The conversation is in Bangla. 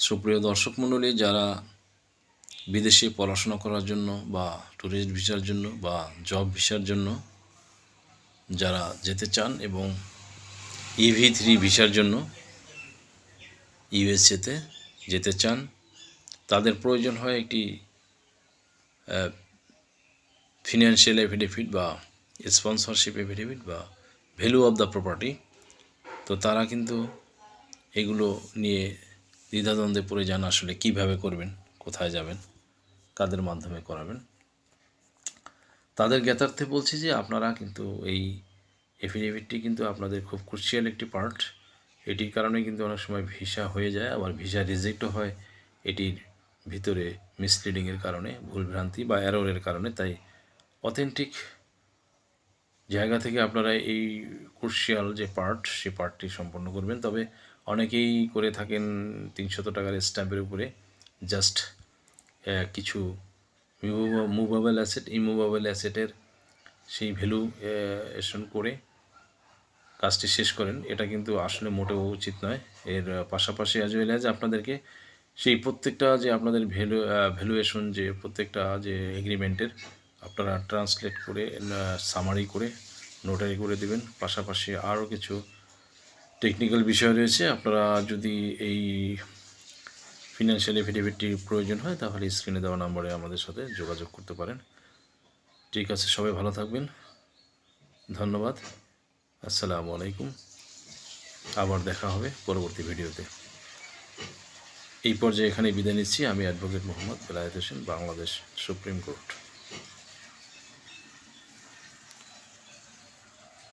সুপ্রিয় দর্শক মণ্ডলী, যারা বিদেশে পড়াশোনা করার জন্য বা ট্যুরিস্ট ভিসার জন্য বা জব ভিসার জন্য যারা যেতে চান এবং EV3 ভিসার জন্য ইউএসএতে যেতে চান, তাদের প্রয়োজন হয় একটি ফিনান্সিয়াল এফিডেভিট বা স্পন্সরশিপ এফিডেভিট বা ভ্যালু অফ দ্য প্রপার্টি। তো তারা কিন্তু এগুলো নিয়ে দ্বিধাদ্বন্দ্বে পড়ে যান, আসলে কিভাবে করবেন, কোথায় যাবেন, কাদের মাধ্যমে করাবেন। তাদের জ্ঞাতার্থে বলছি যে আপনারা কিন্তু এই এফিডেভিটটি কিন্তু আপনাদের খুব ক্রুশিয়াল একটি পার্ট। এটির কারণে কিন্তু অনেক সময় ভিসা হয়ে যায়, আবার ভিসা রিজেক্টও হয় এটির ভিতরে মিসলিডিংয়ের কারণে, ভুলভ্রান্তি বা এররের কারণে। তাই অথেন্টিক জায়গা থেকে আপনারা এই ক্রুশিয়াল যে পার্ট, সেই পার্টটি সম্পন্ন করবেন। তবে অনেকেই করে থাকেন 300 টাকার স্ট্যাম্পের উপরে জাস্ট কিছু মুভেবল অ্যাসেট, ইমুভেবল অ্যাসেটের সেই ভ্যালুয়েশন করে কাজটি শেষ করেন। এটা কিন্তু আসলে মোটেও উচিত নয়। এর পাশাপাশি অ্যাজ ওয়েল অ্যাজ আপনাদেরকে সেই প্রত্যেকটা যে আপনাদের ভ্যালুয়েশন, যে প্রত্যেকটা যে এগ্রিমেন্টের আপনারা ট্রান্সলেট করে সামারি করে নোটারি করে দেবেন। পাশাপাশি আরও কিছু টেকনিক্যাল বিষয় রয়েছে। আপনারা যদি এই ফিনান্সিয়াল এফিডেভিটটির প্রয়োজন হয় তাহলে স্ক্রিনে দেওয়া নম্বরে আমাদের সাথে যোগাযোগ করতে পারেন। ঠিক আছে, সবাই ভালো থাকবেন। ধন্যবাদ। আসসালামু আলাইকুম। আবার দেখা হবে পরবর্তী ভিডিওতে। এই পর্যায়ে এখানে বিদায় নিচ্ছি। আমি advocate Mohammad Belayet Hossain, Bangladesh supreme court.